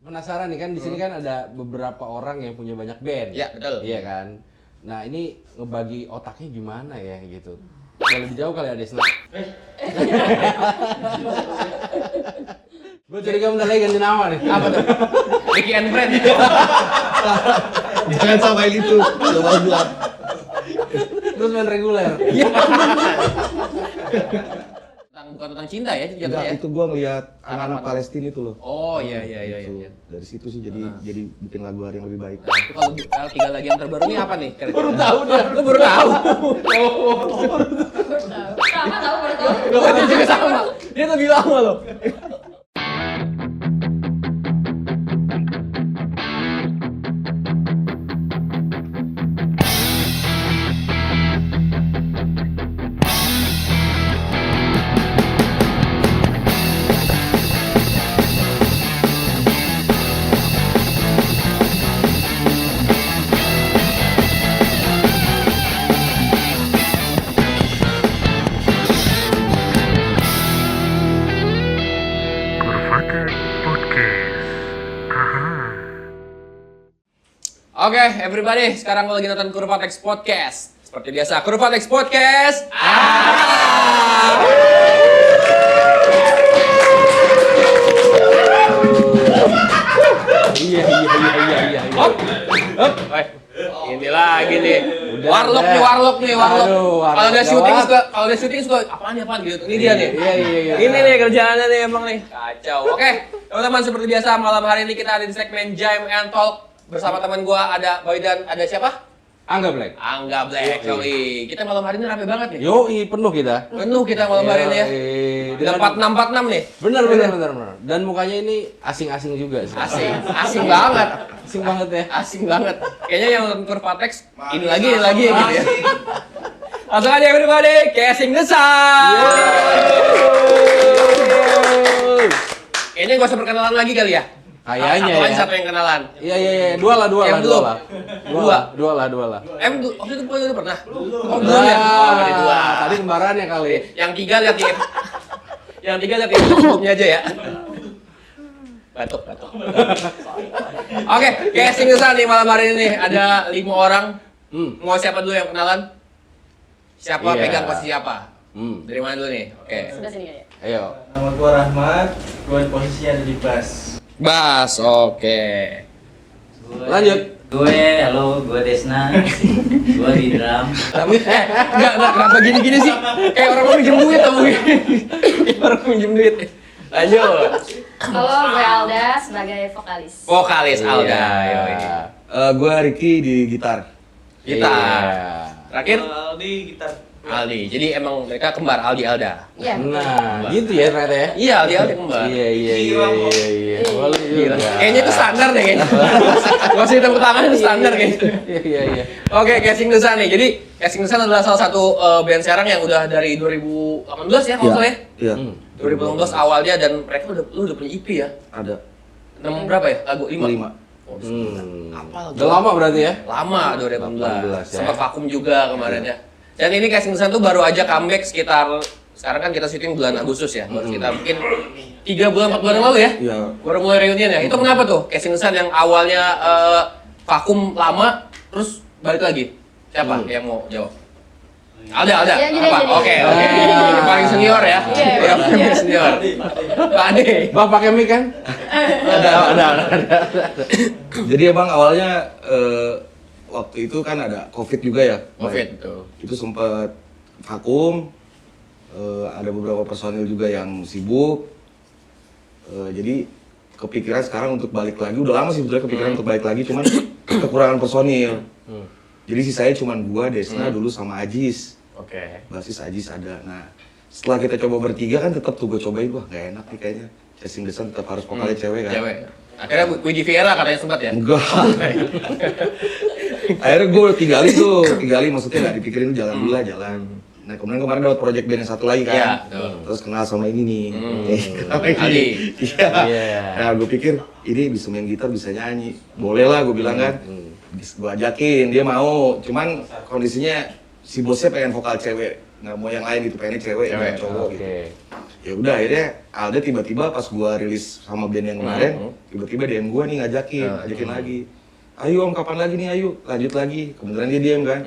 Penasaran nih kan di sini kan ada beberapa orang yang punya banyak band. Iya, betul. Iya kan. Nah, ini ngebagi otaknya gimana ya gitu. Boleh dijawab kali ya, Desna? Gue curiga bentar lagi ganti nama nih. Apa tuh? Ricky and Friend. Jangan sampai itu. Coba bilang. Terus main reguler. Bukan tentang cinta ya, itu jatuhnya ya. Itu gua ngeliat anak-anak Palestina itu loh. Oh iya. Gitu. Dari situ sih jadi bikin lagu hari yang lebih baik. Nah, itu kalau 3 lagi yang terbaru ini apa nih? Baru tahu dah. Lu baru tahu. Sama tahu baru tahu. Itu juga sama. Dia lebih lama loh. Oke, everybody, sekarang lagi nonton Kurvatex Podcast. Seperti biasa, Kurvatex Podcast. Iya. Hop. Ini lagi nih. Warlock nih. Aduh, Kalau dia gawat. syuting suka apaan gitu. Ini dia nih. Iya. Ini nih kerjaannya nih emang nih. Kacau. Oke, teman-teman, seperti biasa malam hari ini kita ada di segmen Jam and Talk bersama teman gua, ada Boy dan ada siapa? Angga Black. Angga Black. Yoi. Kita malam hari ini rame banget nih. Yoi, penuh kita. Penuh kita malam hari ini ya. Dengan 4646 nih. Bener. Dan mukanya ini asing-asing juga sih. Asing banget. Asing banget ya. Asing banget. Kayaknya yang nonton Kurvatex ini lagi gitu ya. Langsung aja everybody, casing the sound. Kayaknya gak usah perkenalan lagi kali ya. Kayaknya Satu aja ya. satu yang kenalan. Iya. Dua lah. Dua lah. Waktu itu udah pernah? Oh, belum ya? Oh, berarti dua. Tadi kembarannya kali. Yang 3 lihat di yang 3 lihat di YouTube-nya aja ya. Batuk. Oke, casing besar nih malam hari ini. Ada 5 orang. Mau siapa dulu yang kenalan? Siapa Iya. pegang posisi siapa? Dari mana dulu nih? Oke. Sebelah sini kayaknya. Ayo. Nama gua Rahmat, gua di posisi ada di bass. Bas, oke. Lanjut. Gue Desna, gue di drum. Tapi kenapa gini-gini sih? Kayak orang mau minjem duit atau mungkin? Kayak orang mau minjem duit. Lanjut. Halo, gue Alda sebagai vokalis. Vokalis Alda. Yoi. Gua Ricky di gitar. Kita. Iya. Terakhir Aldi gitar. Aldi. Jadi emang mereka kembar Aldi Alda. Iya. Nah, gitu ya ternyata ya. Iya, Aldi kembar. Iya. Boleh Gila. juga. Kayaknya itu standar deh kayaknya. Masih tepuk tangan itu standar kayaknya. Iya. Oke, Casing Nusa nih. Jadi Casing Nusa adalah salah satu band Serang yang udah dari 2018 ya kalau nggak salah ya. Iya. 2018 awalnya dan mereka udah punya EP ya. Ada. 6 berapa ya? Lagu 5. 5. Oh, apa lagu? Udah lama berarti ya? Lama 18 2018. ya. Sempat vakum juga kemarin ya. Dan ini Casing Nusa tuh baru aja comeback sekitar sekarang kan kita syuting bulan Agustus ya. Baru sekitar mungkin 3 bulan 4 bulan yang lalu ya. Iya. Baru mulai reunian ya. Itu kenapa tuh? Casing Nusa yang awalnya vakum lama terus balik lagi. Siapa yang mau jawab? Alda. Iya, jadi. Apa? Oke. Yang paling senior ya. Iya. Yang paling senior. Pak Ade. Bang pakai mic kan? Ada. Jadi emang awalnya waktu itu kan ada COVID juga ya. Covid tuh. Itu sempat vakum. Ada beberapa personil juga yang sibuk. Jadi kepikiran sekarang untuk balik lagi. Udah lama sih sebetulnya kepikiran untuk balik lagi, cuman kekurangan personil. Jadi sisanya cuman gua, Desna dulu sama Ajis. Oke. Basis Ajis ada. Nah, setelah kita coba bertiga kan tetap tuh gue cobain, wah gak enak nih kayaknya. Casing Desan tetap harus vokalnya cewek kan. Cewek. Akhirnya Widi Viera katanya sempat ya. Enggak. Akhirnya gue tinggalin maksudnya nggak dipikirin jalan dulu lah jalan. Nah kemarin dapat project band yang satu lagi kan. Iya, betul. Terus kenal sama ini nih. Aldi. Iya. Iya. Nah gue pikir ini bisa main gitar bisa nyanyi. Boleh lah gue bilang kan. Gue ajakin dia mau. Cuman kondisinya si bosnya pengen vokal cewek. Nggak mau yang lain gitu pengennya cewek. Yang cowok gitu. Oke. Ya udah akhirnya Alda tiba-tiba pas gua rilis sama band yang kemarin, tiba-tiba DM gua nih ngajakin lagi. Ayo Om, kapan lagi nih, ayo lanjut lagi. Kebetulan dia DM kan.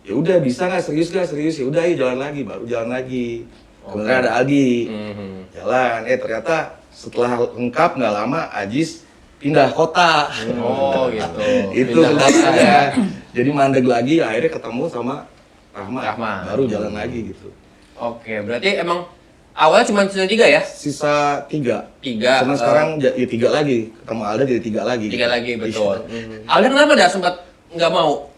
Ya udah bisa nggak, serius gak, serius. Ya udah ayo jalan lagi, baru jalan lagi. Kemudian ada Aldi, jalan. Ternyata setelah lengkap nggak lama Ajis pindah kota. Oh gitu. Itu Pindah kendalanya. Jadi mandek lagi, akhirnya ketemu sama Rahma. Rahma. Baru jalan lagi gitu. Oke, berarti emang awalnya cuma season 3 ya? Sisa 3. 3. Karena sekarang ya 3 lagi. Ketemu Alda jadi 3 lagi. 3 lagi, betul. Alda kenapa dah sempat nggak mau?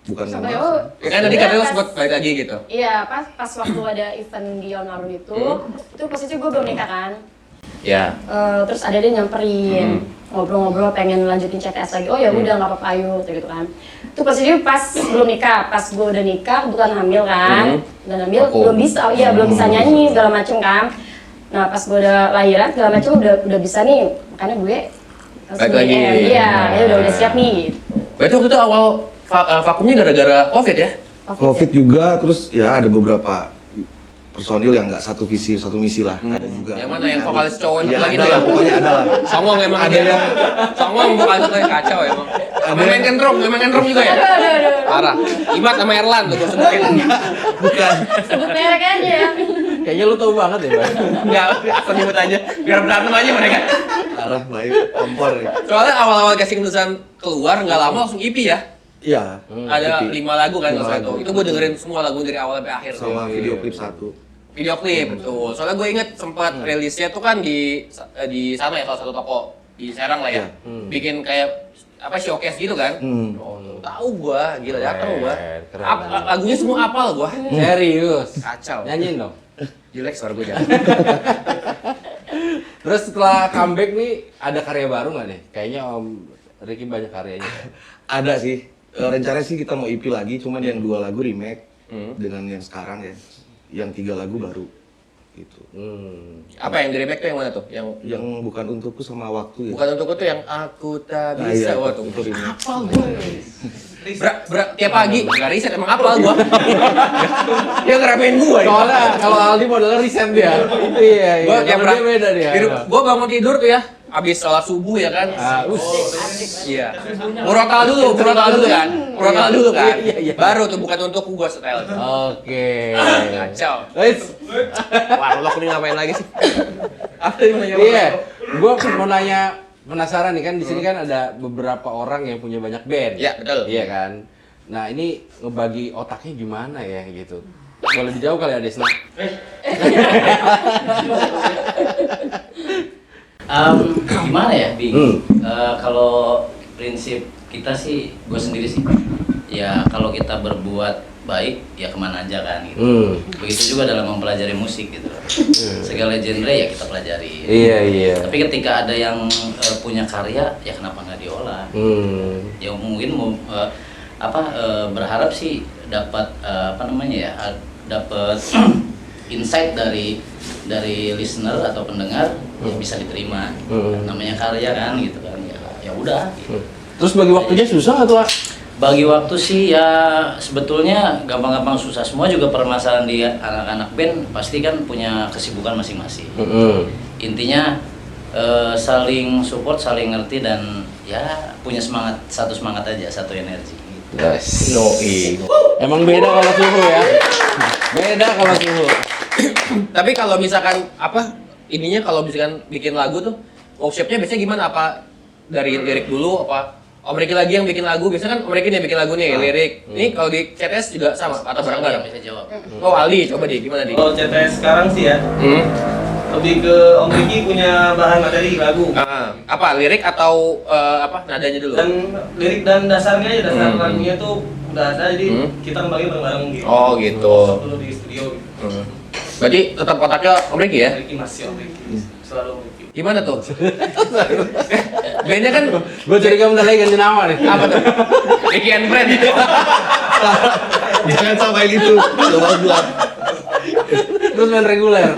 Bukan Sampai nama. Ya kan tadi katanya sempat balik lagi gitu. Iya, pas waktu ada event di alun-alun itu posisi gue belum nikah kan. Ya. Terus ada dia nyamperin, ngobrol-ngobrol pengen lanjutin CTS lagi. Oh ya udah nggak apa-apa ayo, gitu kan. Itu posisi pas belum nikah, pas gue udah nikah kebetulan hamil kan. Dan hamil belum bisa, belum bisa nyanyi segala macem kan. Nah pas gue udah lahiran segala macem udah bisa nih, makanya gue Balik lagi. Iya, ya udah siap nih. Gitu. Berarti waktu itu awal vakumnya gara-gara COVID ya? Covid juga, terus ya ada beberapa personil yang nggak satu visi, satu misi lah. Ada juga. Yang mana yang vokalis cowok Ya, lagi ada tuh lah, ya? pokoknya ada lah. Songong emang Ada dia. yang- Songong vokalis tuh kacau emang. Main kentrong juga ya? Aduh. Parah. Imat sama Erlan tuh gue sebutin. Bukan. Sebut merek aja ya. Kayaknya lu tahu banget ya, Bang. Enggak, asal nyebut aja. Biar berantem aja mereka. Arah baik, kompor ya. Soalnya awal-awal casing tulisan keluar nggak lama langsung EP ya. Iya. Ada EP. 5 lagu kan 5 kalau lagu. itu. Itu gue dengerin semua lagu dari awal sampai akhir. Sama video klip 1. Video klip betul. Soalnya gue inget sempat rilisnya tuh kan di sana ya, salah satu toko di Serang lah ya. Bikin kayak apa showcase gitu kan. Tahu gua, gila datang gua. Keren. Lagunya semua apal gua. Serius. Kacau. Nyanyiin dong. Jelek suara gua jangan. Terus setelah comeback nih ada karya baru nggak nih? Kayaknya Om Ricky banyak karyanya. Ada sih. Rencananya sih kita mau EP lagi, cuman yang 2 lagu remake dengan yang sekarang ya. Yang 3 lagu baru gitu. Apa yang di remake tuh yang mana tuh? Yang bukan untukku sama waktu ya. Bukan untukku tuh yang aku tak Nah, bisa. iya, Wah tuh. itu remake. Apal gua. Tiap pagi nggak riset emang apal gua. Dia ngeramein gua ya. Soalnya kalau Aldi modelnya riset dia. Iya, iya. Gua tiap Kalau dia beda dia. Gua bangun tidur tuh ya, habis sholat subuh ya kan. Iya. Murotal dulu kan. Murotal dulu kan. Iya. Baru tuh bukan untuk gua setel. Oke. Kacau. Guys, Wah, lo ini ngapain lagi sih? Apa yang mau iya. Gua mau nanya, penasaran nih kan di sini kan ada beberapa orang yang punya banyak band. Iya, betul. Iya kan. Nah, ini ngebagi otaknya gimana ya gitu. Boleh dijawab kali ya, Desna? Gimana ya, Bing? Kalau prinsip kita sih, gue sendiri sih, ya kalau kita berbuat baik, ya kemana aja kan gitu. Begitu juga dalam mempelajari musik gitu. Segala genre ya kita pelajari. Iya. Tapi ketika ada yang punya karya, ya kenapa nggak diolah? Ya mungkin berharap sih dapat dapat insight dari listener atau pendengar ya bisa diterima. Namanya karya kan gitu kan, ya udah gitu. Terus bagi waktunya susah nggak tuh, Ak? Bagi waktu sih ya sebetulnya gampang-gampang susah. Semua juga permasalahan di anak-anak band pasti kan punya kesibukan masing-masing. Intinya saling support, saling ngerti dan ya punya satu semangat aja, satu energi gitu. Yes. Emang beda kalau suhu ya. Beda kalau suhu. Tapi kalau misalkan kalau misalkan bikin lagu tuh workshopnya biasanya gimana? Apa dari lirik dulu apa? Om Ricky lagi yang bikin lagu, biasanya kan Om Ricky yang bikin lagu nih, lirik. Ini kalau di CTS juga sama atau bareng-bareng? Bisa jawab. Oh Aldi, coba di gimana di? Kalau CTS sekarang sih ya, lebih ke Om Ricky punya bahan materi lagu. Apa lirik atau nadanya dulu? Dan lirik dan dasarnya aja, dasar lagunya tuh udah ada, jadi kita kembali bareng-bareng gitu. Oh gitu. Dulu di studio gitu. Berarti tetap otaknya Om Ricky ya? Ricky masih Om Ricky, selalu Om Ricky. Gimana tuh? Bandnya kan Gue curiga bentar lagi ganti nama nih. apa tuh? Ricky and Friend. Jangan sampai gitu. Coba buat. Terus main reguler.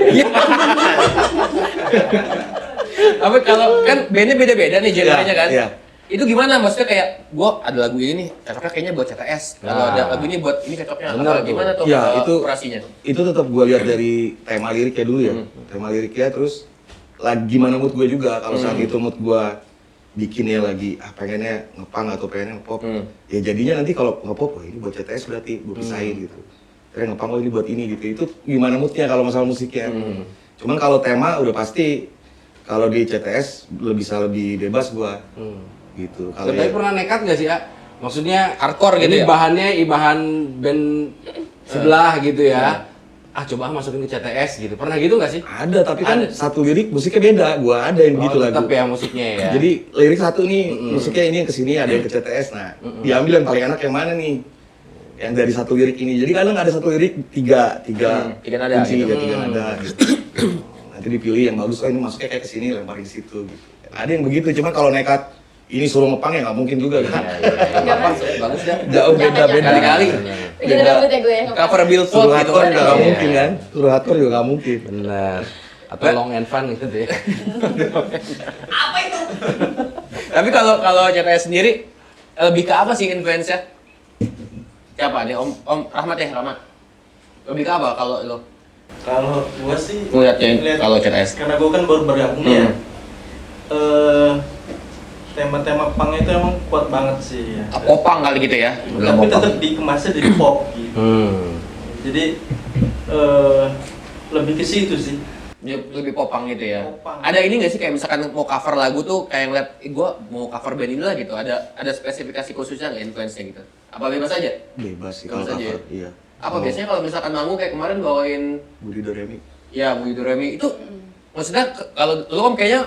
Apa kalau kan bandnya beda-beda nih genrenya kan? Iya. Itu gimana? Maksudnya kayak gua ada lagu ini nih, cocoknya kayaknya buat CTS. Kalau Nah. ada lagu ini buat ini cocoknya Bener apa? tuh. Gimana tuh Ya, itu- operasinya? Itu tetap gue lihat dari tema liriknya dulu ya. Tema liriknya terus lagi gimana mood gue juga. Kalau saat itu mood gue bikinnya lagi pengennya ngepang atau pengennya ngepop. Ya jadinya nanti kalau ngepop, ini buat CTS berarti gue pisahin gitu. Terus ngepang ini buat ini gitu. Itu gimana moodnya kalau masalah musiknya. Cuman kalau tema udah pasti kalau di CTS bisa lebih bebas gue. Gitu. Kalau Tapi pernah nekat nggak sih, ya? Maksudnya Hardcore gitu ini ya? bahannya bahan band sebelah gitu ya. Coba masukin ke CTS gitu. Pernah gitu nggak sih? ada, tapi kan satu lirik musiknya beda. Gua ada yang begitu lagu. Tetap ya musiknya ya. Jadi lirik satu nih, musiknya ini yang kesini, ada yang ke CTS. Nah, diambil yang paling enak yang mana nih? Yang dari satu lirik ini. Jadi kadang ada satu lirik tiga Tiga nada kunci, gitu. tiga nada. Gitu. Nanti dipilih yang bagus, ini masuknya kayak kesini, lemparin ke situ. Gitu. Ada yang begitu, cuma kalau nekat ini suruh ngepang ya nggak mungkin juga. Kan? Nggak masuk. Bagus dah. Jauh beda. Kali-kali. Jadi rambut ya gue yang Cover Billboard Suruh gitu hardcore kan. juga nggak Iya. mungkin kan? Suruh hardcore juga nggak mungkin. Benar. Atau long and fun gitu ya. Tapi kalau CTS sendiri lebih ke apa sih influence-nya? Siapa nih? Om Rahmat ya, Rahmat. Lebih ke apa kalau lo Kalau gua sih ngeliatnya kalau CTS? karena gua kan baru bergabung ya. Tema-tema punk itu emang kuat banget sih ya. Popang kali gitu ya. Tapi tetap dikemasnya jadi pop gitu. Jadi lebih ke situ sih. Ya, lebih popang gitu ya. Popang. Ada ini nggak sih kayak misalkan mau cover lagu tuh kayak ngeliat, gue mau cover band ini lah gitu. Ada spesifikasi khususnya nggak influence-nya gitu? Apa bebas aja? Bebas sih kalau Bebas aja cover. Iya. Apa biasanya kalau misalkan manggung kayak kemarin bawain Budi Doremi. ya Budi Doremi itu maksudnya kalau lu kan kayaknya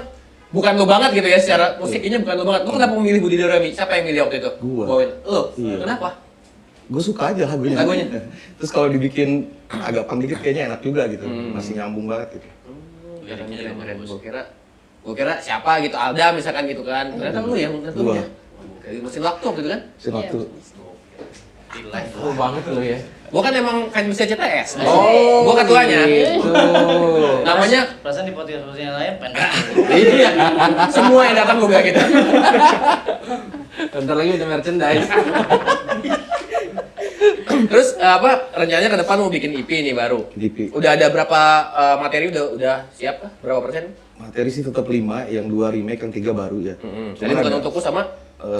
bukan lo banget gitu ya secara musiknya bukan lo banget. Lu kenapa memilih Budi Doremi? Siapa yang milih waktu itu? Gua. Bawain. Lu. Iya. Kenapa? Gue suka aja lagunya. Lagunya? Terus kalau dibikin agak punk dikit kayaknya enak juga gitu. Masih nyambung banget gitu. Keren. Gue kira siapa gitu, Alda misalkan gitu kan. Ternyata lu yang tentunya. Kayak mesin waktu waktu itu kan. Mesin waktu. Seru banget lo ya. Gua kan emang kan bisa CTS. Oh, Gua ketuanya. gitu. Namanya Perasaan di podcast yang lain pendek. iya. Semua yang datang gua bilang gitu. Bentar lagi udah merchandise. Terus apa rencananya ke depan mau bikin EP nih baru. EP. Udah ada berapa materi udah siap kah? Berapa persen? Materi sih tetap 5, yang 2 remake, yang 3 baru ya. Jadi bukan untukku sama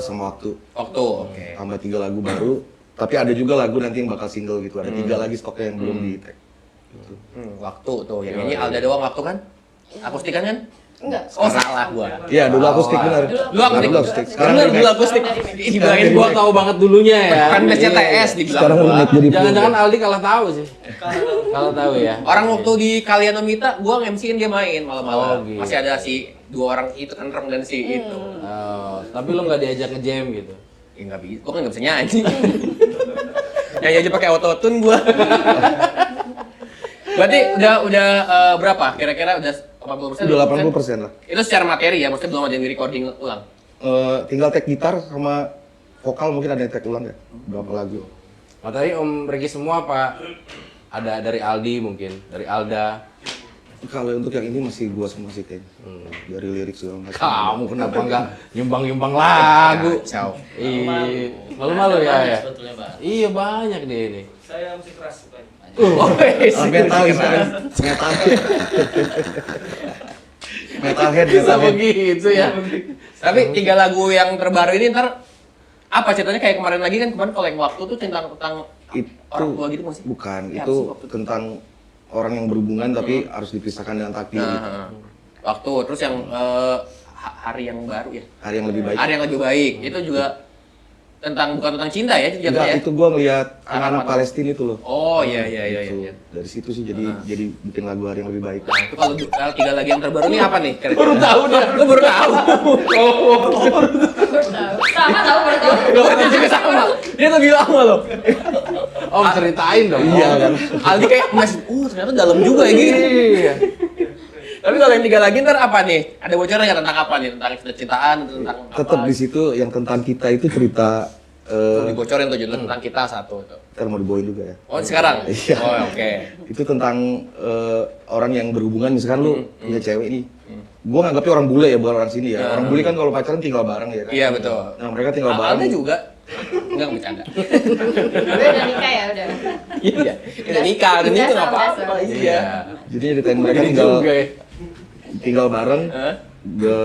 sama waktu. waktu. Oke. Tambah 3 lagu baru. Tapi ada juga lagu nanti yang bakal single gitu. Ada 3 lagi stoknya yang belum di tag. Gitu. Waktu tuh. Yang ini Alda doang waktu kan? Akustikan kan? Enggak. Oh salah gua. Iya, dulu akustik benar. Dulu akustik. Dulu akustik. Sekarang Bener, remake. dulu akustik. Dibilangin Gua gua tahu banget dulunya ya. kan best Iya. CTS dibilang Sekarang gua. remake jadi Jangan-jangan Aldi kalah tahu sih. Kalah tahu ya. Orang waktu di Kalian Nomita, gua nge-MC-in dia main malam-malam. Oh, gitu. Masih ada si 2 orang itu kan Rem dan si itu. Oh, tapi lo nggak diajak nge-jam gitu. Ya nggak bisa, gua kan nggak bisa nyanyi. Nyanyi aja pakai autotune gua. Berarti udah berapa? Kira-kira udah 80%? Udah 80% lah. Itu secara materi ya, maksudnya belum ada yang di recording ulang. Tinggal tag gitar sama vokal mungkin ada yang tag ulang ya. Berapa lagu. Materi Om Regi semua Pak. Ada dari Aldi mungkin, dari Alda. Kalau untuk yang ini masih gua semua sih kayaknya. Dari lirik segala macam. Kamu kenapa nggak nyumbang-nyumbang lagu? Kacau. Iya, malu-malu ya ya. Sebetulnya, Pak. Iya banyak deh ini. Saya musik keras sukanya. Oh, Metal sekarang. Metalhead Bisa metalhead. begitu ya. Tapi 3 lagu yang terbaru ini ntar apa ceritanya kayak kemarin lagi kan kemarin kalau yang waktu tuh tentang Itu orang tua gitu masih? bukan, Ya, itu apa sih waktu itu? tentang orang yang berhubungan tapi harus dipisahkan dengan takdir gitu. Waktu terus yang hari yang baru ya. Hari yang lebih baik. Hari yang lebih baik. Itu juga bukan tentang cinta ya Enggak, jatuhnya ya. itu gua ngeliat anak-anak Apa? Palestina itu loh. Oh iya iya. Gitu. Dari situ sih jadi bikin lagu hari yang lebih baik. Nah, itu kalau 3 lagi yang terbaru ini apa nih? Baru tahu dah. Lu baru tahu. Sama tahu baru tahu. Loh, itu juga sama. Dia lebih lama loh. Om ceritain dong. Iya kan. Aldi kayak masih, ternyata dalam juga ya gitu. Iya. Tapi kalau yang 3 lagi ntar apa nih? Ada bocoran nggak tentang apa nih? Tentang cinta-cintaan, tentang Tetap apa? di situ yang tentang kita itu cerita Tuh, dibocorin tuh judulnya tentang kita satu itu. ntar mau dibawain juga ya. Oh sekarang? Iya. Oh oke. Itu tentang orang yang berhubungan misalkan lu punya cewek nih. gue nganggapnya orang bule ya, bukan orang sini ya. Orang bule kan kalau pacaran tinggal bareng ya kan. Iya betul. Nah mereka tinggal bareng. Ada juga. Enggak bercanda. Gue udah nikah ya udah. Iya. Udah nikah, udah nikah nggak apa-apa. Biasa. Iya. Jadi ceritain mereka Ini tinggal juga ya. tinggal bareng. Hah?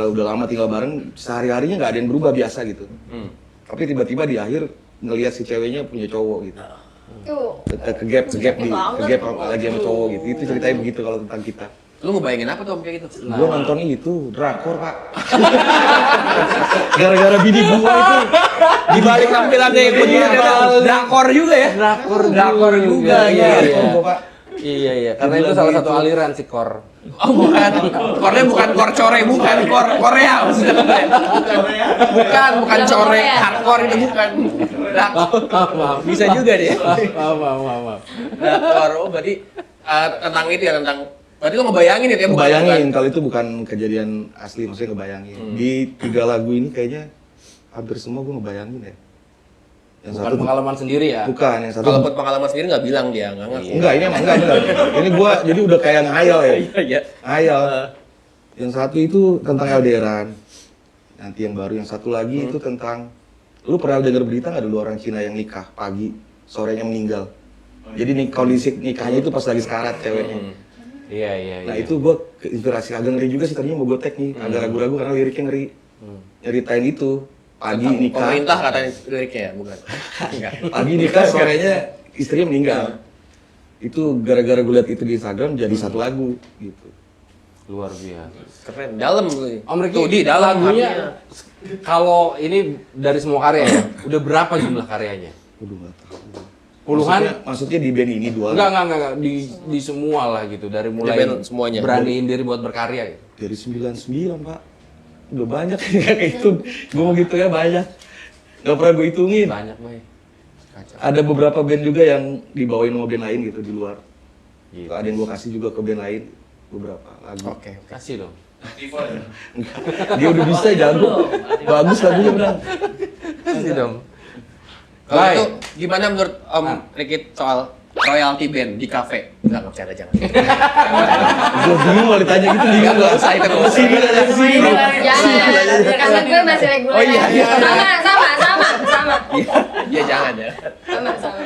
Udah lama tinggal bareng, sehari-harinya nggak ada yang berubah biasa gitu. Tapi tiba-tiba di akhir ngelihat si ceweknya punya cowok gitu. Tuh. Ke gap lagi sama cowok gitu. Itu ceritanya begitu kalau tentang kita. Lu ngebayangin apa tuh Om kayak gitu? Gua nonton itu drakor, Pak. Gara-gara bini gua itu Di balik tampilannya yang begini ternyata drakor juga ya? Drakor juga, iya. iya. gua, Pak. Iya, karena itu salah satu aliran si kor. Oh bukan, kornya bukan kor core, bukan kor Korea maksudnya. Bukan core hardcore itu bukan. Maaf. Bisa juga dia. Maaf. Drakor, oh berarti tentang itu ya, tentang berarti lo ngebayangin itu ya? bukan- Ngebayangin kalau itu bukan kejadian asli, maksudnya ngebayangin. Di 3 lagu ini kayaknya hampir semua gua ngebayangin ya. Yang Bukan pengalaman sendiri ya. bukan, yang satu Kalau buat pengalaman sendiri nggak bilang dia, nggak ngaku. enggak, ini emang enggak benar. Ini gua jadi udah kayak ngayal ya. Iya. Ngayal. Yang satu itu tentang LDRan. Nanti yang baru yang satu lagi itu tentang, lu pernah dengar berita nggak dulu orang Cina yang nikah pagi, sorenya meninggal. Jadi nih kondisi nikahnya itu pas lagi sekarat ceweknya. Iya. Nah itu gue inspirasi, agak ngeri juga sih tadinya mau gue tag nih, agak ragu-ragu karena liriknya ngeri. Nyeritain itu, pagi Tentang nikah, pemerintah katanya liriknya ya, bukan? Enggak. pagi nikah sorenya istrinya meninggal. Itu gara-gara gue liat itu di Instagram jadi satu lagu gitu. Luar biasa. Keren, dalam lu. Om Riki, Tuh, di dalam lagunya hatinya. kalau ini dari semua karya ya, udah berapa jumlah karyanya? Waduh nggak tahu. Puluhan? Maksudnya di band ini dua. Enggak. Di semua lah gitu. Dari mulai band semuanya. beraniin diri buat berkarya gitu. Dari 99 Pak. Udah banyak kayak itu. Gue mau gitu ya banyak. Gak pernah gue hitungin. Banyak, Bay. Ada beberapa band juga yang dibawain sama band lain gitu di luar. Gitu. Ada yang gue kasih juga ke band lain beberapa lagu. Oke. Kasih dong. Dia udah bisa jago. Bagus lagunya benar. Kasih dong. Kalau Lai. itu gimana menurut Om Riki soal royalty band di kafe? Enggak bercanda, jangan. Gue bingung kalau ditanya gitu bingung. Enggak usah itu enggak usah. Jangan, karena gue masih reguler. Oh, iya. Sama. Iya jangan ya. Sama.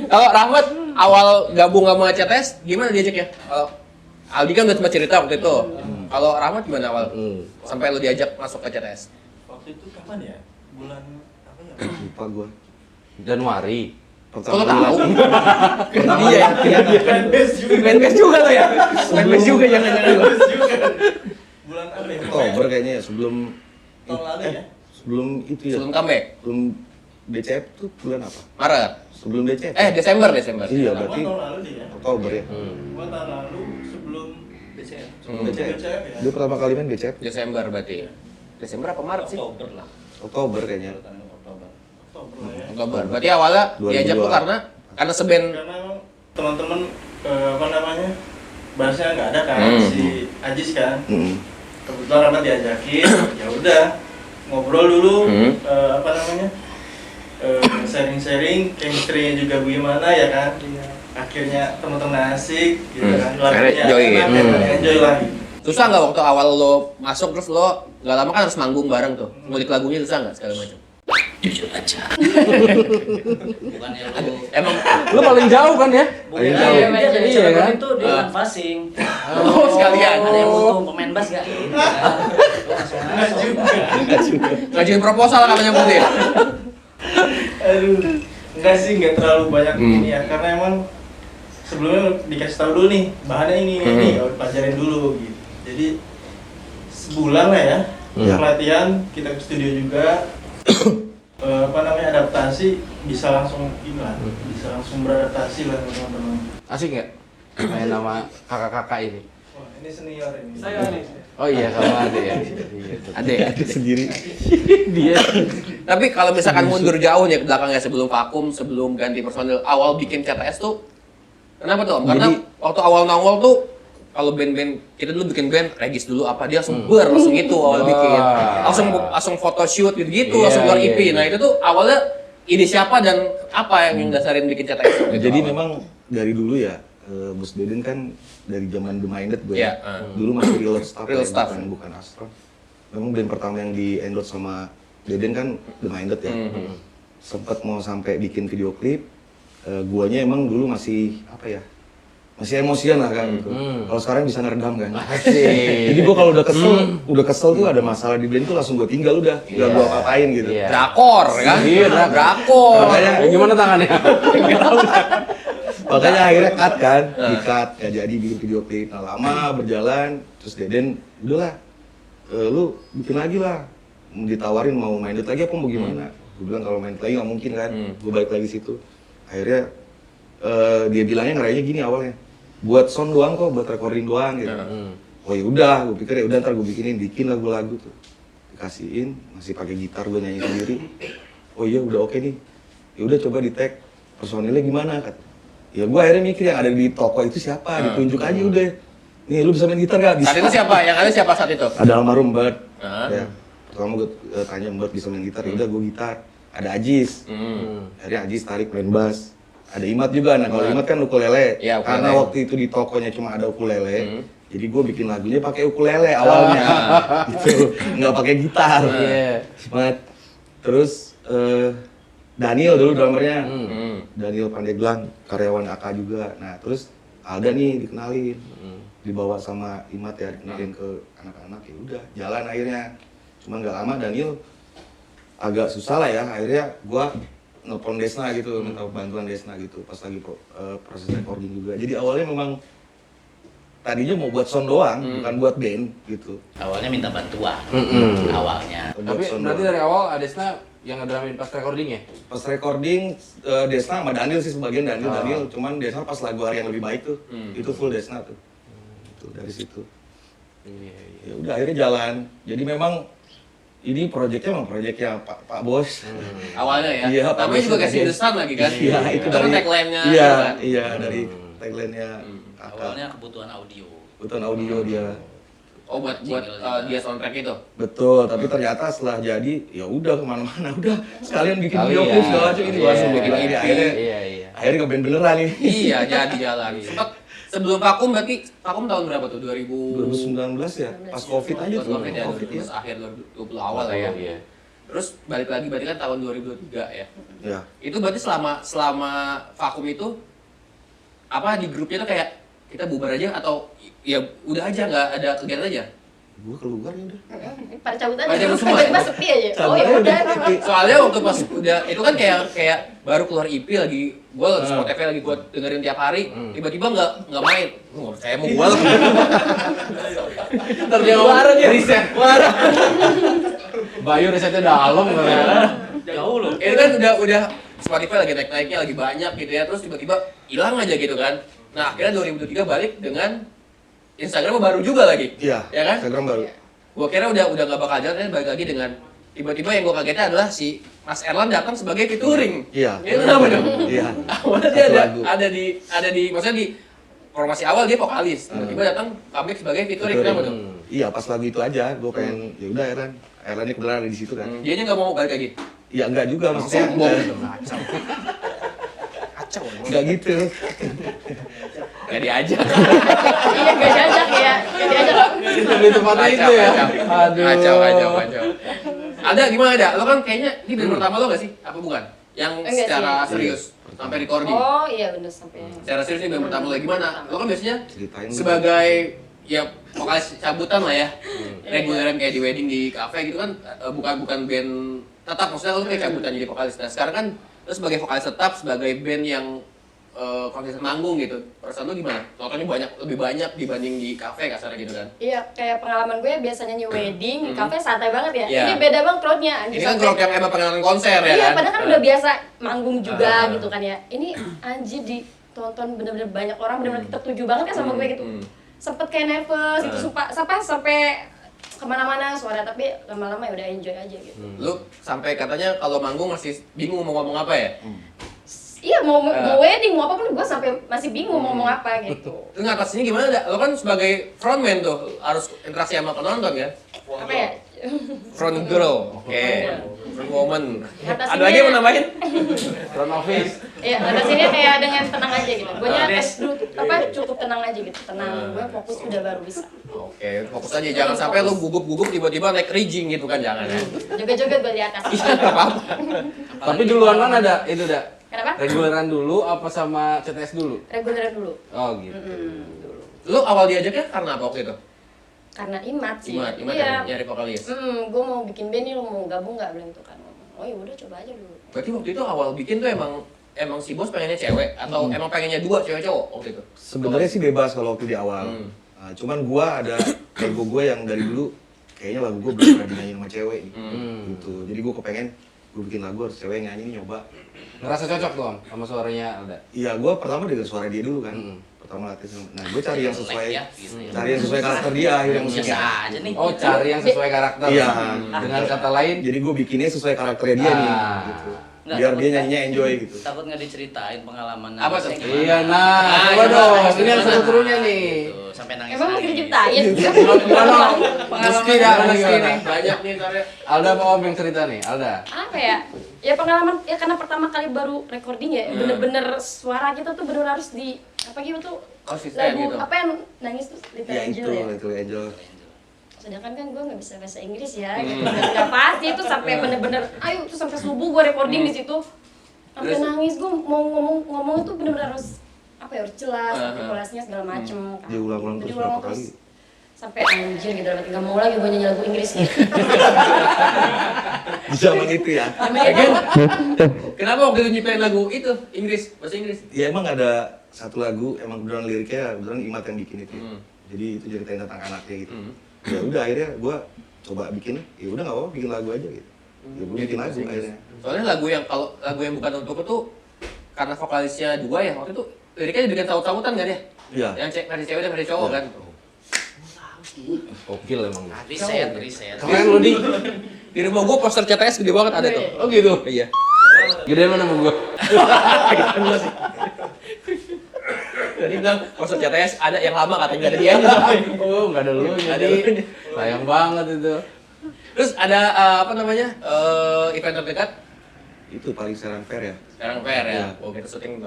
Kalau Rahmat awal gabung sama CTS gimana diajak ya? Kalau Aldi kan udah sempat cerita waktu itu. Kalau Rahmat gimana awal? Sampai lu diajak masuk ke CTS? Waktu itu kapan ya? Bulan apa ya? Lupa gue. Januari. Kok lu tahu? Iya ya. Main base juga lo ya. Main base juga jangan-jangan lo. Bulan apa ya? Oktober kayaknya ya sebelum Tahun lalu ya? sebelum itu ya. Sebelum comeback, Sebelum DCF tuh bulan apa? Maret. Sebelum DCF. Desember. Iya Gua berarti tahun lalu dia. Oktober ya. Gua tahun lalu sebelum BCF. DCF. BCF ya? Dia pertama kali main DCF Desember berarti. Desember apa Maret sih? Oktober lah. Oktober kayaknya. Oktober lah ya. Oktober. Berarti awalnya 2002. diajak tuh karena seband. Karena emang teman-teman apa namanya? Bahasnya nggak ada kan si Ajis kan. Kebetulan karena diajakin, ya udah ngobrol dulu apa namanya? Sharing-sharing, chemistry-nya juga gimana ya kan? Akhirnya teman-teman asik gitu kan. Akhirnya join. Enjoy lah gitu. Susah nggak waktu awal lo masuk terus lo nggak lama kan harus manggung bareng tuh. Ngulik lagunya susah nggak segala macam? Jujur aja. Bukannya lu Emang Lu paling jauh kan ya? bukan jauh. iya, jadi Iya, cewek kan? itu di passing. oh, sekalian. Ada yang butuh pemain bass gak? Ngajuin proposal katanya putih. Aduh, enggak sih, enggak terlalu banyak ini ya, karena emang sebelumnya dikasih tahu dulu nih, bahannya ini, pelajarin dulu gitu. Jadi sebulan lah ya, pelatihan, kita ke studio juga, apa namanya, adaptasi, bisa langsung bisa langsung beradaptasi lah teman-teman. Asik nggak? Main nama kakak-kakak ini. Wah, ini senior ini. Oh iya, sama Ade ya. Ade. Sendiri. Dia. Tapi kalau misalkan mundur jauh nih ke belakangnya sebelum vakum, sebelum ganti personil, awal bikin CTS tuh kenapa tuh Om? Karena waktu awal nongol tuh kalau band-band kita dulu bikin band Regis dulu apa dia langsung langsung gitu awal bikin. Langsung photoshoot gitu-gitu, langsung keluar EP. Nah, itu tuh awalnya ide siapa dan apa yang dasarin bikin CTS gitu? Jadi memang dari dulu ya Bos Deden kan dari zaman The Minded gue. Iya, Dulu masih Real Staff, Real ya, Staff. bukan Astro. Memang band pertama yang di endorse sama Deden kan The Minded ya. Sempet mau sampai bikin video klip. Guanya emang dulu masih apa ya? Masih emosian lah kan gitu. Kalau sekarang bisa ngeredam kan. Jadi gua kalau udah kesel tuh ada masalah di band tuh langsung gua tinggal udah, nggak gua apa-apain gitu. Iya. Drakor kan? Iya, drakor. Makanya Gimana tangannya? makanya akhirnya cut kan, di-cut, nggak jadi bikin video klip. Nah, lama berjalan, terus Deden, udahlah, lu bikin lagi lah. Ditawarin mau main duet lagi apa mau gimana? Gue bilang kalau main lagi nggak mungkin kan, gue balik lagi situ. Akhirnya dia bilangnya ngerayanya gini awalnya, buat sound doang kok, buat recording doang gitu. Oh ya udah, gue pikir ya udah ntar gue bikin lagu-lagu tuh, dikasihin, masih pakai gitar gue nyanyi sendiri. Oh iya udah oke nih, ya udah coba di tag personilnya gimana kata. Ya gue akhirnya mikir yang ada di toko itu siapa, ditunjuk aja udah. Nih lu bisa main gitar gak? Bisa. Saat itu siapa? Yang ada siapa saat itu? Ada almarhum Bert. Ah. Ya. Pertama gue tanya Bert bisa main gitar, ya udah gue gitar. Ada Ajis. Akhirnya Ajis tarik main bass. Ada Imat juga. Nah kalau Imat kan ukulele. Iya, ukulele. Karena waktu itu di tokonya cuma ada ukulele. Jadi gue bikin lagunya pakai ukulele awalnya. Gitu. Nggak pakai gitar. Iya. Imat. Terus Daniel dulu drummernya. Daniel Pandeglang, karyawan AK juga. Nah terus Alda nih dikenalin. Dibawa sama Imat ya, dikenalin ke anak-anak. Ya udah jalan akhirnya. Cuma nggak lama Daniel agak susah lah ya, akhirnya gua nelpon Desna gitu, minta bantuan Desna gitu pas lagi proses recording juga. Jadi awalnya memang tadinya mau buat sound doang, bukan buat band gitu. Awalnya minta bantuan. Awalnya. Buat Tapi sound berarti doang. dari awal Adesna yang ngedramin pas recording ya? Pas recording Desna sama Daniel sih sebagian Daniel, cuman Desna pas lagu Hari Yang Lebih Baik tuh, itu full Desna tuh. Itu dari situ. Iya. Ya udah akhirnya jalan. Jadi memang ini proyeknya memang proyeknya Pak Bos. Awalnya ya. Iya, Namanya Pak juga Bos kasih juga. desan lagi kan. Iya, itu kan dari tagline-nya. Iya, gitu kan. iya dari tagline-nya. Awalnya kebutuhan audio. Kebutuhan audio dia. Oh buat dia soundtrack itu. Betul, tapi ternyata setelah jadi ya udah kemana-mana udah sekalian bikin Kali video ya. klip segala macam ini Iya, langsung bikin iya, ini iya. akhirnya Iya. akhirnya ngeband beneran ini. Iya, jadi jalan. Sempat sebelum vakum berarti vakum tahun berapa tuh? 2019 ya, pas Covid aja tuh. Covid ya, Covid ya. terus akhir 2020 awal lah ya. Iya. Terus balik lagi berarti kan tahun 2023 ya. Ya. Itu berarti selama vakum itu apa di grupnya tuh kayak kita bubar aja atau ya udah aja nggak ada kegiatan aja? Gua keluar ya udah. Pada cabut aja. Pada cabut semua ya? Tiba-tiba sepi aja. Oh Cabut ya aja udah. udah. Soalnya waktu pas udah itu kan kayak baru keluar EP lagi gue Spotify lagi gue dengerin tiap hari tiba-tiba nggak main. Saya mau gua Ntar dia ngomong riset. Bayu risetnya dalam kan. Jauh loh. itu kan udah Spotify lagi naik-naiknya lagi banyak gitu ya terus tiba-tiba hilang aja gitu kan. Nah akhirnya 2023 balik dengan Instagram baru juga lagi. Iya. Ya kan? Instagram baru. Gua kira udah nggak bakal jalan, balik lagi dengan tiba-tiba yang gua kagetnya adalah si Mas Erlan datang sebagai featuring. Iya. Itu kenapa dong? Iya. Awalnya dia Satu lagu. ada di maksudnya di formasi awal dia vokalis, tiba-tiba datang comeback sebagai featuring. Kenapa dong? Iya, pas lagu itu aja gua pengen ya udah Erlan ini kebetulan ada di situ kan. Dianya nggak mau balik lagi. Ya enggak juga maksudnya. Sombong. Kacau. Kacau. Enggak gitu. Gak diajak. Iya gak diajak ya. Gak diajak. Lebih tepatnya itu ya. Aduh. Kacau. Ada gimana ada? Lo kan kayaknya ini band pertama lo gak sih? Apa bukan? Yang Enggak secara sih. serius sampai recording. Oh iya bener sampai. Secara serius ini band pertama lo gimana? Lo kan biasanya Ceritain. sebagai ya vokalis cabutan lah ya. Reguleran kayak di wedding di cafe gitu kan bukan band tetap maksudnya lo kayak cabutan jadi vokalis. Nah, sekarang kan lo sebagai vokalis tetap sebagai band yang konsisten manggung gitu. Perasaan lo gimana? Nontonnya lebih banyak dibanding di cafe kasarnya gitu kan. Iya, kayak pengalaman gue biasanya nyanyi wedding, di cafe santai banget ya. Iya. Ini beda banget crowdnya. anjir, Ini kan sampai- crowd yang emang pengenalan konser ya Iya, kan? padahal kan udah biasa manggung juga gitu kan ya. Ini anjir ditonton bener-bener banyak orang, bener-bener tertuju banget ya sama gue gitu. Sempet kayak nervous gitu, sampai kemana-mana suara, tapi lama-lama ya udah enjoy aja gitu. Lu sampai katanya kalau manggung masih bingung mau ngomong apa ya? Iya, mau wedding, mau apapun gue sampai masih bingung mau ngomong apa gitu. Itu ngatasinnya gimana dah? Lo kan sebagai frontman tuh harus interaksi sama penonton kan? Apa ya? Front girl. Oke. Front woman. Ngatasinnya- Ada lagi yang mau nambahin? Front office. Iya, ngatasinnya kayak dengan tenang aja gitu. Gue tes dulu, cukup tenang aja gitu. Tenang, gue fokus udah baru bisa. Oke, fokus aja. Jangan sampai lu gugup-gugup tiba-tiba naik rigging gitu kan, jangan ya. Joget-joget gue di atas. Iya, nggak apa-apa. Tapi duluan kan ada itu dah. Kenapa? Reguleran dulu apa sama CTS dulu? Reguler dulu. Oh gitu. Lu awal diajaknya karena apa waktu itu? Karena Imat sih. Imat Iya. nyari vokalis. Gue mau bikin band nih, lo mau gabung nggak bilang gitu kan. Oh ya udah coba aja dulu. Berarti waktu itu awal bikin tuh emang si bos pengennya cewek atau emang pengennya dua cewek cowok waktu itu? Sebenarnya sih bebas kalau waktu di awal. Hmm. Nah, cuman gua ada ego gua yang dari dulu kayaknya lagu gua belum pernah dinyanyiin sama cewek nih. Gitu. Jadi gua kepengen gua bikin lagu harus cewek yang nyanyi nih, nyoba. Ngerasa cocok dong sama suaranya Alda. Iya, gua pertama dengar suara dia dulu kan. Pertama latih sama. Nah, gua cari yang sesuai cari yang sesuai karakter dia akhirnya Biasa musiknya. aja nih. Oh, cari yang sesuai karakter. Iya. Dengan kata lain, Jadi gua bikinnya sesuai karakternya dia nih gitu. Nggak, Biar takut dia kan? nyanyinya enjoy gitu. Takut nggak diceritain pengalaman Apa tuh? nangisnya gimana? iya nah, coba gimana? dong. Ini yang Gimana? seru-serunya nih. Gitu, sampai nangis. Emang mau diceritain? Gimana? Meski dah, Gimana meski gimana? nih. Banyak nih karya. Alda apa Om yang cerita nih? Alda. Apa ya? Ya pengalaman ya karena pertama kali baru recording ya, bener-bener suara kita tuh bener harus di apa gitu tuh Konsisten lagu gitu. apa yang nangis tuh Little Ya Angel itu, ya. Little Angel. Sedangkan kan gue nggak bisa bahasa Inggris ya, gitu. Nggak pasti itu sampai bener-bener, ayo tuh sampai subuh gue recording di situ, sampai Terus? nangis gue mau ngomong itu bener-bener harus apa ya harus jelas, artikulasinya segala macem. kan. Diulang-ulang terus Diulang berapa kali? sampai anjir gitu, berarti nggak mau lagi gue nyanyi lagu Inggris gitu. Di zaman itu ya. Kenapa waktu itu nyiptain lagu itu Inggris, bahasa Inggris? Ya emang ada satu lagu emang beneran liriknya beneran Imat yang bikin itu. Jadi itu ceritain tentang anaknya gitu. Ya udah akhirnya gua coba bikin, ya udah nggak apa-apa bikin lagu aja gitu. Ya gua bikin lagu akhirnya. Soalnya lagu yang kalau lagu yang bukan untukku tuh karena vokalisnya dua ya waktu itu liriknya dibikin saut-sautan kan ya? Iya. Yang versi cewek dan versi cowok kan? Gokil emang. Riset. Keren lu di. Di rumah gua poster CTS gede banget ada tuh. Oh gitu. Iya. Gedean mana sama gua? Jadi bilang poster CTS ada yang lama katanya ada dia. Oh, enggak ada lu Ada jadi. elunya. Sayang banget itu. Terus ada apa namanya event terdekat Itu paling serang fair ya. sekarang fair ya. Iya. Oh kita syuting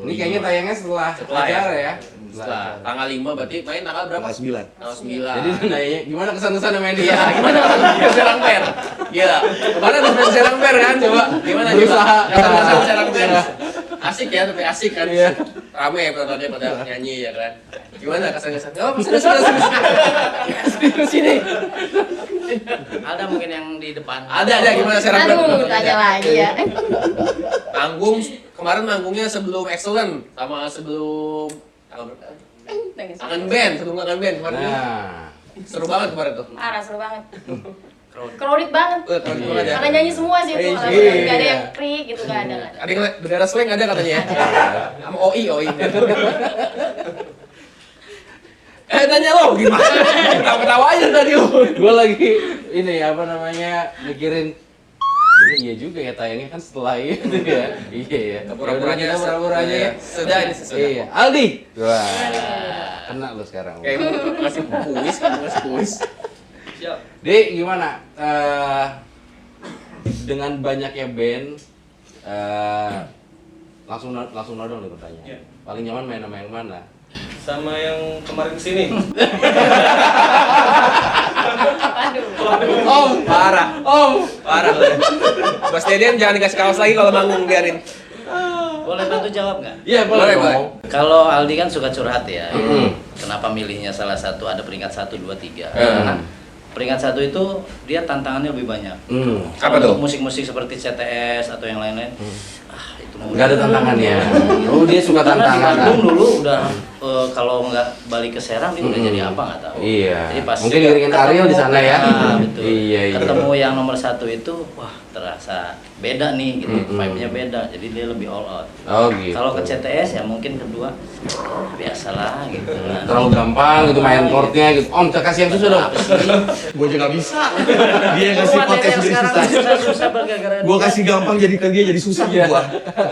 Ini kayaknya tayangnya setelah Setelah acara ya. setelah tanggal 5 berarti main tanggal berapa? Tanggal 9. Tanggal 9. Jadi nanya gimana kesan-kesan main dia? Iya, gimana kalau serang fair? Gila. Kemarin habis serang fair kan? Coba gimana Berusaha. Kesan serang fair. Asik ya, tapi asik kan. Iya. Rame penontonnya pada nyanyi ya kan. Gimana kesan-kesan? Oh, serius ini. Ada mungkin yang di depan. Ada gimana serang fair? Aduh, tanya lagi ya. Manggung kemarin manggungnya sebelum Excellent sama sebelum tanggal berapa? Nangis. Kangen band, sebelum kangen band kemarin. Nah. Seru banget kemarin tuh. Parah, seru banget. Crowded banget. Keren banget ya. Karena nyanyi semua sih itu, Iya. nggak ada yang free gitu, nggak ada. Ada yang bendera swing ada katanya ya. Sama OI. Tanya lo gimana? Ketawa aja tadi lo. Gua lagi ini apa namanya mikirin ini iya juga ya tayangnya kan setelah itu ya. Iya ya. Pura-pura Kita aja. pura-pura aja ya. Sudah ini sesudah. Iya. Aldi. Wah. Kena lu sekarang. Kayak ngasih kuis kan, ngasih kuis. Siap. Dek, gimana? Dengan banyaknya band, langsung nodong nih pertanyaan. Iya. Paling nyaman main sama yang mana? Sama yang kemarin kesini. Om, parah. Parah. Mas Deden jangan dikasih kaos lagi kalau manggung biarin. Boleh bantu jawab nggak? Iya, Boleh, boleh. Kalau Aldi kan suka curhat ya. Mm. Kenapa milihnya salah satu ada peringkat 1, 2, 3? Mm. Karena peringkat 1 itu dia tantangannya lebih banyak. Apa tuh? Untuk musik-musik seperti CTS atau yang lain-lain. Itu mau Nggak ada tantangannya. Oh, dia suka Karena di tantangan. Bandung dulu udah kalau nggak balik ke Serang dia udah jadi apa nggak tahu. Iya. Jadi pas Mungkin ngiringin Ariel di sana ya. Nah, betul. Iya, iya. Ketemu yang nomor 1 itu, wah terasa beda nih gitu. Mm-mm. Vibe-nya beda. Jadi dia lebih all out. Oh, gitu. Kalau ke CTS ya mungkin kedua biasalah gitu. Nah, terlalu gampang gitu main chordnya gitu. Om, kasih yang susah dong. apa sih? Gua juga nggak bisa. Dia yang kasih Semua podcast yang jadi sekarang susah. susah gara-gara Gua dia. kasih gampang jadi ke dia jadi susah Iya. gua.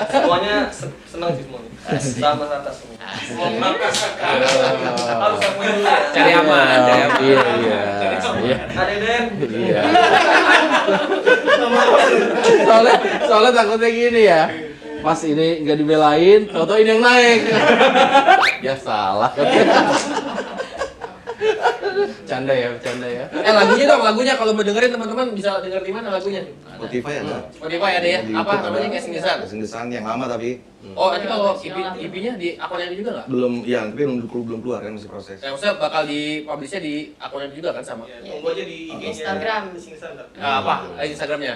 Semuanya senang sih semuanya. Sama rata semua. Harus aku dulu ya. Cari aman, cari aman. Iya, iya. Iya. Ada Den. Iya. soalnya takutnya gini ya. Pas ini nggak dibelain, tau-tau ini yang naik. Ya salah. Canda ya. Lagunya dong, lagunya kalau mau dengerin teman-teman bisa denger di mana lagunya? Spotify ada. Spotify ada ya? Di Apa YouTube namanya? ada. Casing Desan? Casing Desan yang lama tapi Oh, nanti kalau IP-nya di akun yang juga nggak? belum, ya tapi belum keluar kan, masih proses. Ya, maksudnya bakal di publish-nya di akun yang juga kan sama? Tunggu aja di IG-nya. Instagram. Apa? Instagramnya?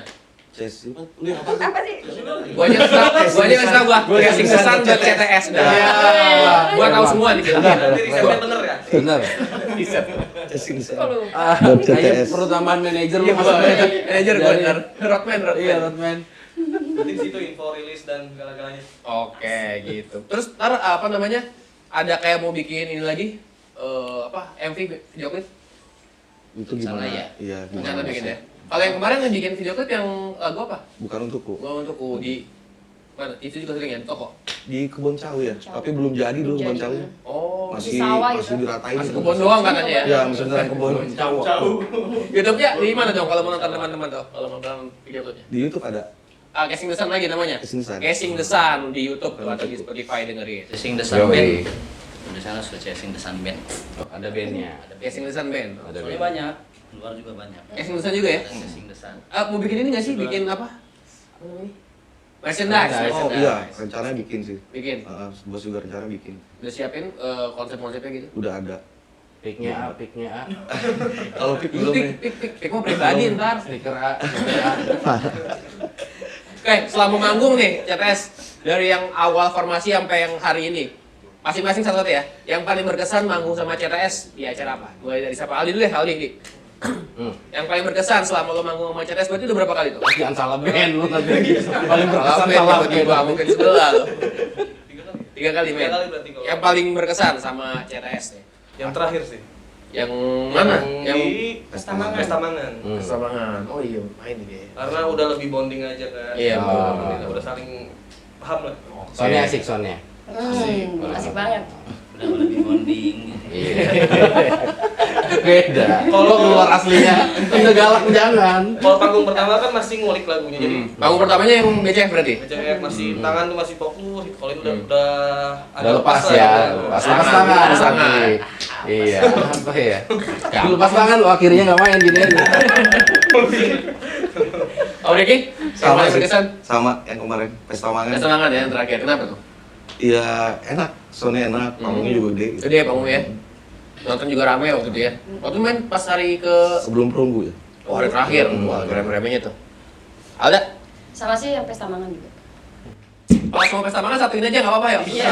Ces, Apa sih? Gua aja ngasih tau gua casing desan dan CTS dah. Gua tahu semua nih kita. Nanti risetnya bener ya? Bener. Casing Desan. Ah, Dan kayak CTS. perlu tambahan manajer lu Iya, maksudnya. manajer gua bener. Rodman. Iya, Rodman. Nanti di situ info rilis dan segala-galanya. Oke, gitu. Terus ntar apa namanya? Ada kayak mau bikin ini lagi MV video klip? Itu gimana? Sana ya? Iya, Rencana gimana? bikin ya. Kalau yang kemarin yang bikin video klip yang lagu apa? Bukan untukku. Gua untuk di mana? Itu juga sering ya di toko. Di Kebon Cawu ya, tapi belum jadi dulu Kebon Cawu. Oh, Masih sawah masih gitu. diratain. masih kebun doang katanya ya. Ya, masih beneran kebon. Jauh. YouTube-nya di mana dong kalau mau nonton teman-teman tuh? Kalau mau nonton video klipnya? Di YouTube ada. Casing Desan lagi namanya? Casing Desan. Casing Desan di YouTube tuh atau di Spotify dengerin. Casing Desan Yoi. Band. Di sana sudah Casing Desan Band. Ada bandnya. Casing Desan Band. Ada Soalnya band. banyak, luar juga banyak. Casing Desan juga ya? Ada Casing Desan. Mau bikin ini nggak sih? Bikin apa? Apa namanya? Merchandise. Oh iya, rencananya bikin sih. Bikin. Bos juga rencana bikin. Udah siapin konsep-konsepnya gitu. Udah ada. Picknya A. Kalau pick belum nih. Pik mau pribadi ntar. Stiker A, stiker A. Oke, selama manggung nih, CTS dari yang awal formasi sampai yang hari ini, masing-masing satu ya. Yang paling berkesan manggung sama CTS di acara apa? Mulai dari siapa? Aldi dulu deh, Aldi. Yang paling berkesan selama lo manggung sama CTS berarti udah berapa kali tuh? Jangan salah band lu nanti. Paling berkesan Salah salah tiba-tiba band. mungkin sebelah lo. 3 kali. 3 kali men. 3 kali berarti kalau. Yang paling berkesan sama CTS nih. Yang terakhir sih. Yang mana? Yang di Pesta Mangan. Kesabangan. Oh iya, main dia. Karena udah lebih bonding aja kan. Iya, Udah saling paham lah. Soalnya asik soalnya. Asik banget. Udah lebih bonding. Iya. Beda. Kalau keluar aslinya, udah galak jangan. Kalau panggung pertama kan masih ngulik lagunya, jadi Panggung pertamanya yang BCF berarti? BCF masih tangan tuh masih fokus. Kalau ini udah Udah agak lepas lah ya, gitu. lepas Tangan, tangan. lepas tangan. Tapi, iya, apa ya? Lepas tangan lo akhirnya nggak main gini aja. Oh Ricky? Sama Sama sih. berkesan? Sama yang kemarin Pesta Mangan. Kesenangan ya yang terakhir, kenapa tuh? Iya, enak. Soalnya enak, panggungnya juga gede. Gede ya panggungnya? Nonton juga rame waktu itu ya? Waktu main pas hari ke... Sebelum perunggu ya. Oh hari terakhir, wah rame-ramenya tuh. Alda? Sama sih yang Pesta Mangan juga. Kalau mau pesta makan satuin aja nggak apa-apa ya? Iya,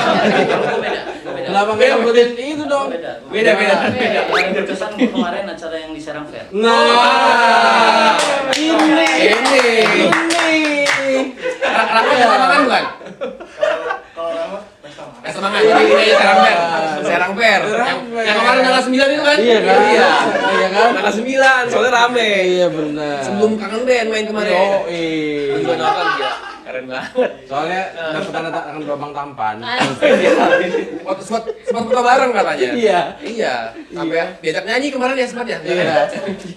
gue beda. Kenapa nggak nyebutin itu dong? Beda. Beda. Yang paling berkesan gua kemarin acara yang di Serang Fair. Nah, Ini. Rafa pesta makan bukan? Kalau nama Pesta Mangan. Pesta makan, jadi ini aja Serang Fair. Serang Fair. Yang kemarin tanggal 9 itu kan? Iya kan? Iya kan? Tanggal 9, soalnya rame. Iya benar. Sebelum kangen band main kemarin. Oh, Gua juga nonton gila. Keren banget. Soalnya dapat tanda tangan lubang tampan. Sempat foto bareng katanya. Iya. Iya. Sampai diajak nyanyi kemarin ya sempat ya. Iya.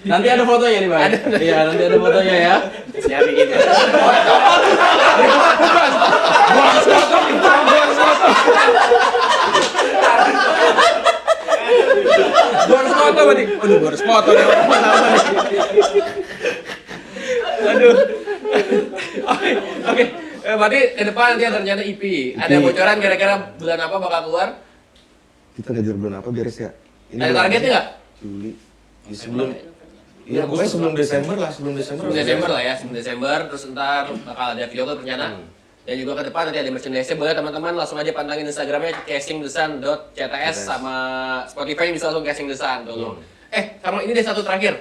Nanti ada fotonya nih, Bang. Ada. Iya, nanti ada fotonya ya. Nyari gitu. Gua harus foto berarti. Aduh, gua harus foto nih. Aduh. Oke. Berarti ke depan nanti ada rencana EP. Ada bocoran kira-kira bulan apa bakal keluar? Kita ngejar bulan apa beres ya? Ada targetnya nggak? Juli. Di sebelum Iya, pokoknya sebelum Desember lah, sebelum Desember. Sebelum Desember lah ya, sebelum Desember. Terus ntar bakal ada video klip rencana. Dan juga ke depan nanti ada merchandise. Boleh teman-teman langsung aja pantangin Instagramnya casingdesan.cts sama Spotify bisa langsung casingdesan dulu. Sama ini deh satu terakhir.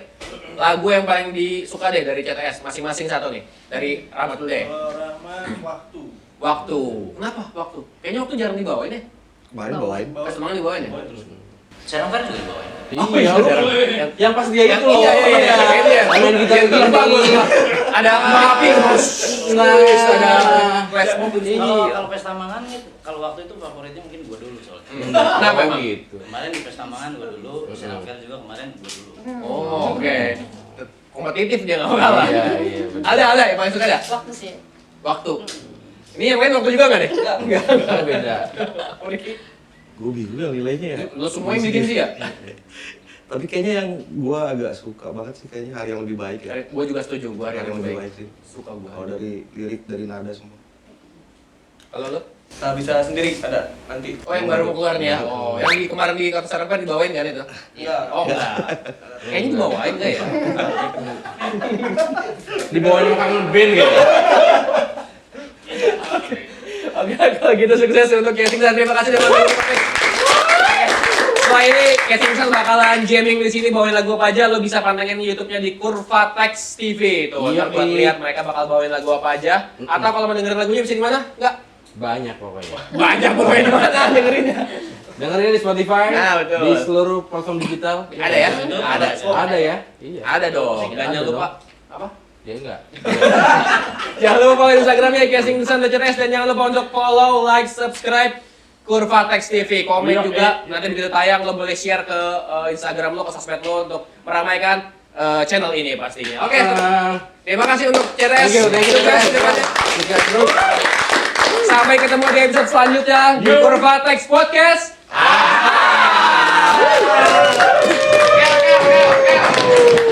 Lagu yang paling disuka deh dari CTS masing-masing satu nih. Dari Rahmat dulu deh. Kalau Rahmat Waktu. Kenapa waktu? Kayaknya waktu jarang dibawain deh. Kemarin bawain. Pas semangat dibawain ya. Serang Fair juga dibawain. Iya, lu. Yang pas dia itu loh. Iya. Main gitar Yang gini. bagus. Ada api terus. Nice, ada flash mob Kalau Pesta Mangan kalau waktu itu favoritnya mungkin gua dulu soalnya. Kenapa emang? gitu? Kemarin di Pesta Mangan gua dulu, Serang Fair juga kemarin gua dulu. Oh, oke. kompetitif dia nggak mau kalah. Iya, benar. Ada yang paling suka ada? Waktu sih. Waktu. Ini yang main waktu juga nggak deh? Enggak. Beda. Gue bingung ya nilainya ya. Lo semua yang bikin sih ya? Tapi kayaknya yang gue agak suka banget sih kayaknya hari yang lebih baik ya. Gue juga setuju, gue hari yang lebih baik. sih. Suka gue. Kalau dari lirik, dari nada semua. Kalau lo? Nah, bisa sendiri ada nanti. Oh yang baru mau keluar nih ya? Oh yang kemarin di Kota Sarapan dibawain kan itu? Iya. Oh enggak. Kayaknya dibawain nggak ya? Di bawah kangen band gitu. Oke, kalau gitu sukses untuk Casing San. Terima kasih udah mampir. Setelah ini Casing San bakalan jamming di sini bawain lagu apa aja. Lo bisa pantengin YouTube-nya di Kurvatex TV. Tuh, Iya, ntar buat lihat mereka bakal bawain lagu apa aja. Atau kalau mau dengerin lagunya bisa di mana? Enggak. Banyak pokoknya. Banyak pokoknya di mana dengerinnya. Dengerin di Spotify, Nah, betul. di seluruh platform digital. Ada ya? Ada. Ada ya? Iya. Ada dong. Dan Ada jangan lupa dong. apa? Ya enggak. Jangan lupa follow Instagramnya Casing San CTS dan jangan lupa untuk follow, like, subscribe Kurvatex TV. Komen Iya, juga iya. nanti begitu tayang lo boleh share ke Instagram lo, ke sosmed lo untuk meramaikan channel ini pastinya. Oke, terima kasih untuk CTS. Thank you. Sukses ke depannya. Sukses terus. Sampai ketemu di episode selanjutnya di Kurvatex Podcast. Oke.